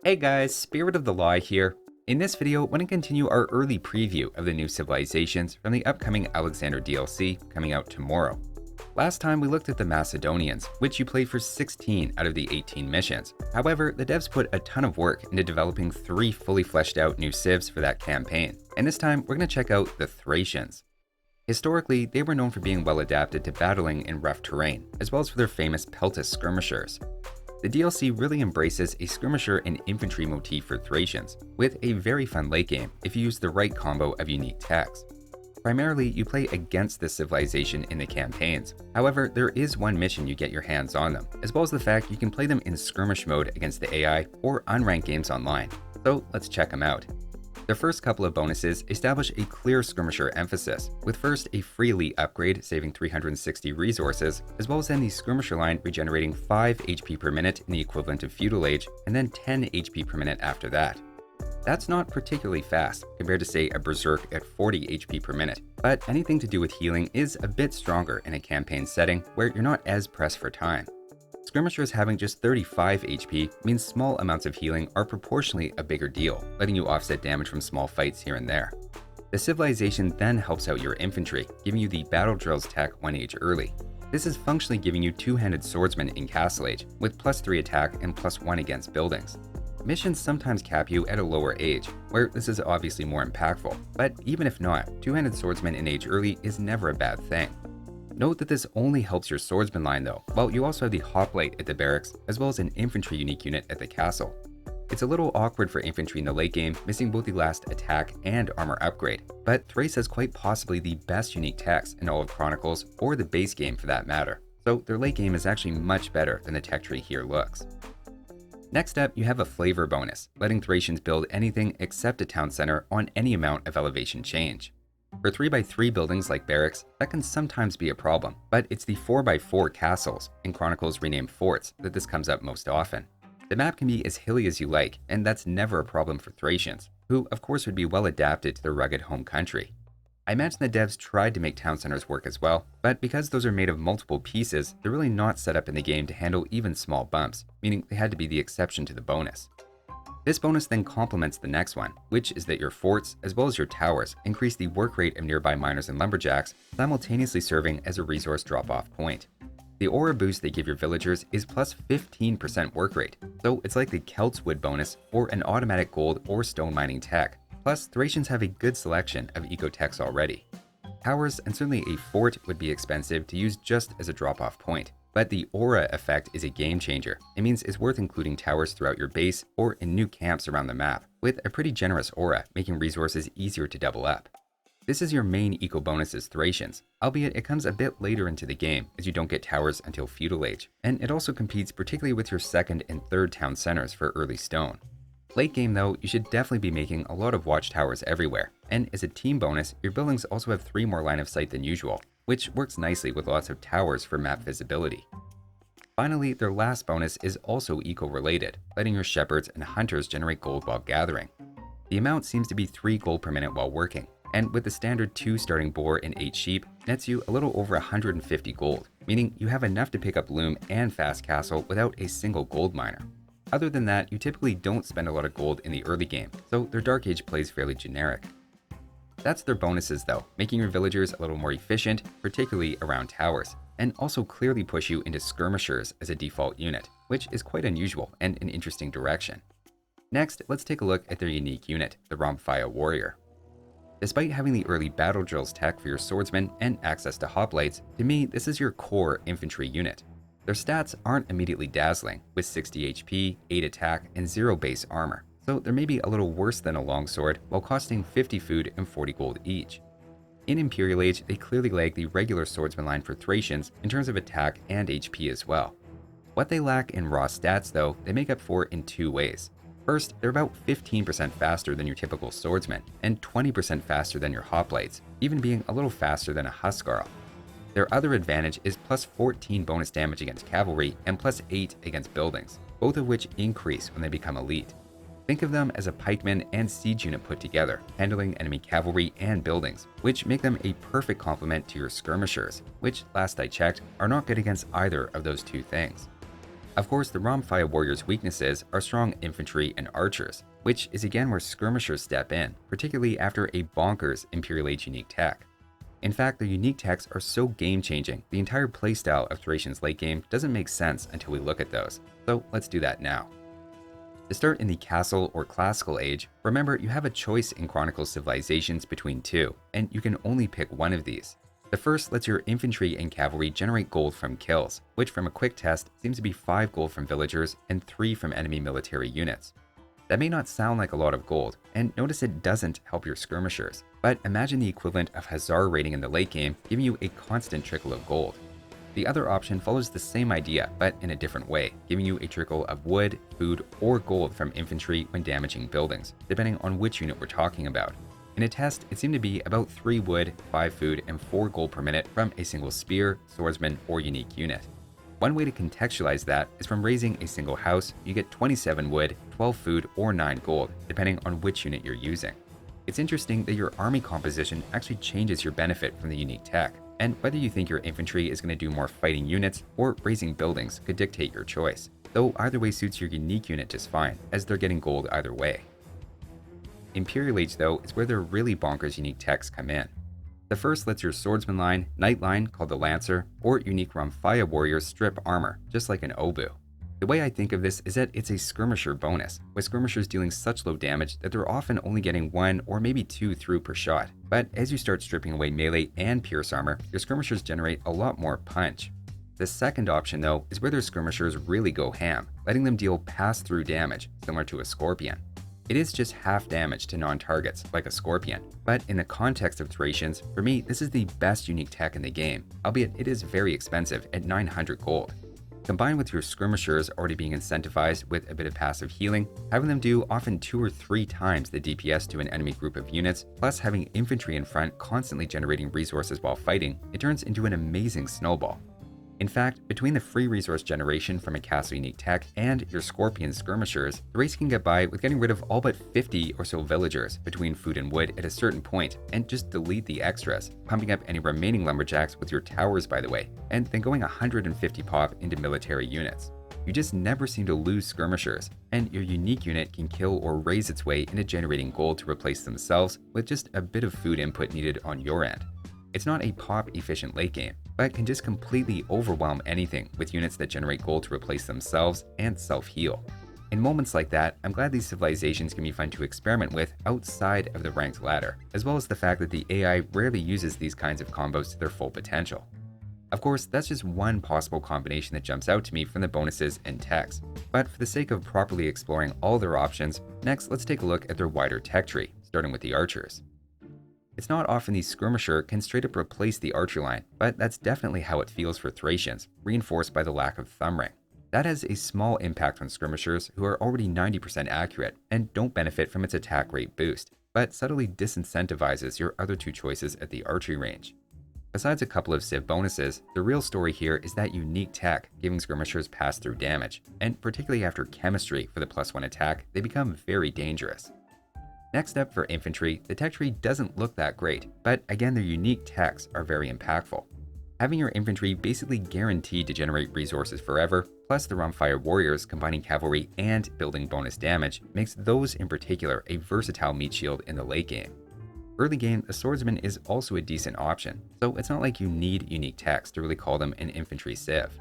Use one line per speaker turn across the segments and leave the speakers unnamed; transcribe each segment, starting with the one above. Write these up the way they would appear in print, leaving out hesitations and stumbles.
Hey guys, Spirit of the Law here. In this video, I want to continue our early preview of the new civilizations from the upcoming Alexander DLC coming out tomorrow. Last time we looked at the Macedonians, which you played for 16 out of the 18 missions. However, the devs put a ton of work into developing 3 fully fleshed out new civs for that campaign, and this time we're going to check out the Thracians. Historically, they were known for being well adapted to battling in rough terrain, as well as for their famous Peltis skirmishers. The DLC really embraces a skirmisher and infantry motif for Thracians, with a very fun late game if you use the right combo of unique techs. Primarily, you play against this civilization in the campaigns. However, there is one mission you get your hands on them, as well as the fact you can play them in skirmish mode against the AI or unranked games online. So let's check them out. The first couple of bonuses establish a clear skirmisher emphasis, with first a free elite upgrade saving 360 resources, as well as then the skirmisher line regenerating 5 HP per minute in the equivalent of Feudal Age, and then 10 HP per minute after that. That's not particularly fast compared to say a Berserk at 40 HP per minute, but anything to do with healing is a bit stronger in a campaign setting where you're not as pressed for time. Skirmishers having just 35 HP means small amounts of healing are proportionally a bigger deal, letting you offset damage from small fights here and there. The civilization then helps out your infantry, giving you the battle drills tech 1 age early. This is functionally giving you two-handed swordsmen in Castle Age, with +3 attack and +1 against buildings. Missions sometimes cap you at a lower age, where this is obviously more impactful, but even if not, two-handed swordsman in age early is never a bad thing. Note that this only helps your swordsman line though, while you also have the hoplite at the barracks, as well as an infantry unique unit at the castle. It's a little awkward for infantry in the late game, missing both the last attack and armor upgrade, but Thrace has quite possibly the best unique techs in all of Chronicles, or the base game for that matter, so their late game is actually much better than the tech tree here looks. Next up, you have a flavor bonus, letting Thracians build anything except a town center on any amount of elevation change. For 3x3 buildings like barracks, that can sometimes be a problem, but it's the 4x4 castles, in Chronicles renamed forts, that this comes up most often. The map can be as hilly as you like, and that's never a problem for Thracians, who of course would be well adapted to their rugged home country. I imagine the devs tried to make town centers work as well, but because those are made of multiple pieces, they're really not set up in the game to handle even small bumps, meaning they had to be the exception to the bonus. This bonus then complements the next one, which is that your forts, as well as your towers, increase the work rate of nearby miners and lumberjacks, simultaneously serving as a resource drop-off point. The aura boost they give your villagers is plus 15% work rate, so it's like the Celts wood bonus or an automatic gold or stone mining tech. Plus, Thracians have a good selection of eco-techs already. Towers and certainly a fort would be expensive to use just as a drop-off point. But the aura effect is a game changer. It means it's worth including towers throughout your base or in new camps around the map, with a pretty generous aura, making resources easier to double up. This is your main eco bonus as Thracians, albeit it comes a bit later into the game as you don't get towers until Feudal Age, and it also competes particularly with your second and third town centers for early stone. Late game though, you should definitely be making a lot of watchtowers everywhere, and as a team bonus, your buildings also have 3 more line of sight than usual, which works nicely with lots of towers for map visibility. Finally, their last bonus is also eco-related, letting your shepherds and hunters generate gold while gathering. The amount seems to be 3 gold per minute while working, and with the standard 2 starting boar and 8 sheep, nets you a little over 150 gold, meaning you have enough to pick up loom and fast castle without a single gold miner. Other than that, you typically don't spend a lot of gold in the early game, so their Dark Age plays fairly generic. That's their bonuses though, making your villagers a little more efficient, particularly around towers, and also clearly push you into skirmishers as a default unit, which is quite unusual and an interesting direction. Next, let's take a look at their unique unit, the Rhomphaia Warrior. Despite having the early battle drills tech for your swordsmen and access to hoplites, to me this is your core infantry unit. Their stats aren't immediately dazzling, with 60 HP, 8 attack, and 0 base armor, so they're maybe a little worse than a longsword while costing 50 food and 40 gold each. In Imperial Age, they clearly lag the regular swordsman line for Thracians in terms of attack and HP as well. What they lack in raw stats though, they make up for in 2 ways. First, they're about 15% faster than your typical swordsman, and 20% faster than your hoplites, even being a little faster than a Huskarl. Their other advantage is plus 14 bonus damage against cavalry and plus 8 against buildings, both of which increase when they become elite. Think of them as a pikeman and siege unit put together, handling enemy cavalry and buildings, which make them a perfect complement to your skirmishers, which, last I checked, are not good against either of those 2 things. Of course, the Rhomphaia Warrior's weaknesses are strong infantry and archers, which is again where skirmishers step in, particularly after a bonkers Imperial Age unique tech. In fact, their unique techs are so game-changing, the entire playstyle of Thracians late game doesn't make sense until we look at those, so let's do that now. To start in the Castle or Classical Age, remember you have a choice in Chronicles civilizations between two, and you can only pick one of these. The first lets your infantry and cavalry generate gold from kills, which from a quick test seems to be 5 gold from villagers and 3 from enemy military units. That may not sound like a lot of gold, and notice it doesn't help your skirmishers, but imagine the equivalent of Hussar raiding in the late game giving you a constant trickle of gold. The other option follows the same idea, but in a different way, giving you a trickle of wood, food, or gold from infantry when damaging buildings, depending on which unit we're talking about. In a test, it seemed to be about 3 wood, 5 food, and 4 gold per minute from a single spear, swordsman, or unique unit. One way to contextualize that is from raising a single house, you get 27 wood, 12 food, or 9 gold, depending on which unit you're using. It's interesting that your army composition actually changes your benefit from the unique tech, and whether you think your infantry is going to do more fighting units or raising buildings could dictate your choice, though either way suits your unique unit just fine, as they're getting gold either way. Imperial Age though is where their really bonkers unique techs come in. The first lets your swordsman line, knight line called the Lancer, or unique Rhomphaia Warrior strip armor, just like an obu. The way I think of this is that it's a skirmisher bonus, with skirmishers dealing such low damage that they're often only getting 1 or maybe 2 through per shot. But as you start stripping away melee and pierce armor, your skirmishers generate a lot more punch. The second option though is where their skirmishers really go ham, letting them deal pass-through damage, similar to a scorpion. It is just half damage to non-targets, like a scorpion, but in the context of Thracians, for me this is the best unique tech in the game, albeit it is very expensive at 900 gold. Combined with your skirmishers already being incentivized with a bit of passive healing, having them do often 2 or 3 times the DPS to an enemy group of units, plus having infantry in front constantly generating resources while fighting, it turns into an amazing snowball. In fact, between the free resource generation from a castle unique tech and your scorpion skirmishers, the race can get by with getting rid of all but 50 or so villagers between food and wood at a certain point, and just delete the extras, pumping up any remaining lumberjacks with your towers by the way, and then going 150 pop into military units. You just never seem to lose skirmishers, and your unique unit can kill or raise its way into generating gold to replace themselves with just a bit of food input needed on your end. It's not a pop-efficient late game, but can just completely overwhelm anything with units that generate gold to replace themselves and self-heal. In moments like that, I'm glad these civilizations can be fun to experiment with outside of the ranked ladder, as well as the fact that the AI rarely uses these kinds of combos to their full potential. Of course, that's just one possible combination that jumps out to me from the bonuses and techs, but for the sake of properly exploring all their options, next let's take a look at their wider tech tree, starting with the archers. It's not often the skirmisher can straight up replace the archer line, but that's definitely how it feels for Thracians, reinforced by the lack of thumb ring. That has a small impact on skirmishers who are already 90% accurate and don't benefit from its attack rate boost, but subtly disincentivizes your other 2 choices at the archery range. Besides a couple of civ bonuses, the real story here is that unique tech giving skirmishers pass-through damage, and particularly after chemistry for the +1 attack, they become very dangerous. Next up for infantry, the tech tree doesn't look that great, but again their unique techs are very impactful. Having your infantry basically guaranteed to generate resources forever, plus the Rhomphaia Warriors combining cavalry and building bonus damage, makes those in particular a versatile meat shield in the late game. Early game, a swordsman is also a decent option, so it's not like you need unique techs to really call them an infantry civ.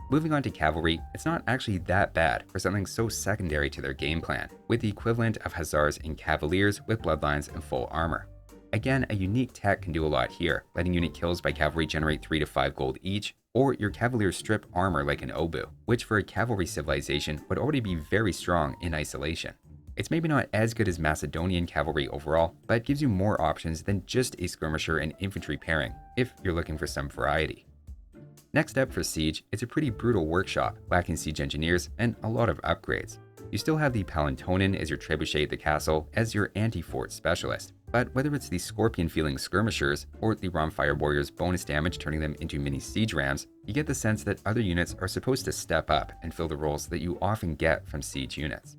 Moving on to cavalry, it's not actually that bad for something so secondary to their game plan, with the equivalent of hussars and cavaliers with bloodlines and full armor. Again, a unique tech can do a lot here, letting unit kills by cavalry generate 3 to 5 gold each, or your cavalier strip armor like an obu, which for a cavalry civilization would already be very strong in isolation. It's maybe not as good as Macedonian cavalry overall, but gives you more options than just a skirmisher and infantry pairing, if you're looking for some variety. Next up for siege, it's a pretty brutal workshop, lacking siege engineers and a lot of upgrades. You still have the Palantonin as your trebuchet at the castle as your anti-fort specialist, but whether it's the scorpion-feeling skirmishers or the Rhomphaia Warriors bonus damage turning them into mini siege rams, you get the sense that other units are supposed to step up and fill the roles that you often get from siege units.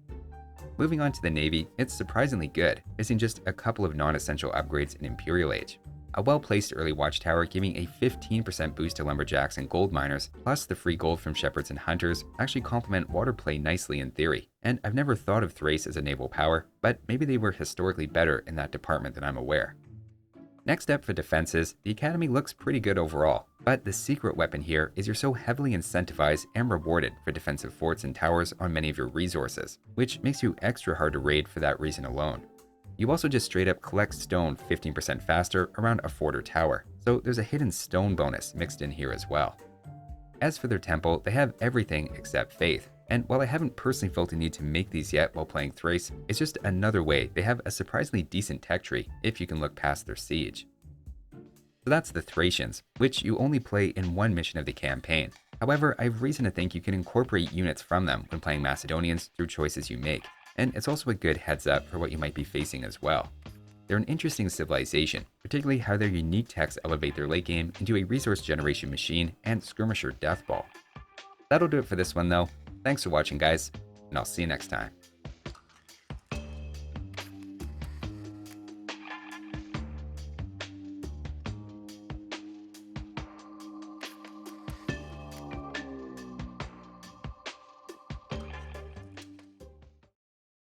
Moving on to the Navy, it's surprisingly good, missing just a couple of non-essential upgrades in Imperial Age. A well-placed early watchtower giving a 15% boost to lumberjacks and gold miners, plus the free gold from shepherds and hunters actually complement water play nicely in theory. And I've never thought of Thrace as a naval power, but maybe they were historically better in that department than I'm aware. Next up for defenses, the academy looks pretty good overall, but the secret weapon here is you're so heavily incentivized and rewarded for defensive forts and towers on many of your resources, which makes you extra hard to raid for that reason alone. You also just straight up collect stone 15% faster around a fort or tower, so there's a hidden stone bonus mixed in here as well. As for their temple, they have everything except faith, and while I haven't personally felt the need to make these yet while playing Thrace, it's just another way they have a surprisingly decent tech tree if you can look past their siege. So that's the Thracians, which you only play in one mission of the campaign. However, I have reason to think you can incorporate units from them when playing Macedonians through choices you make, and it's also a good heads up for what you might be facing as well. They're an interesting civilization, particularly how their unique techs elevate their late game into a resource generation machine and skirmisher deathball. That'll do it for this one though. Thanks for watching guys, and I'll see you next time.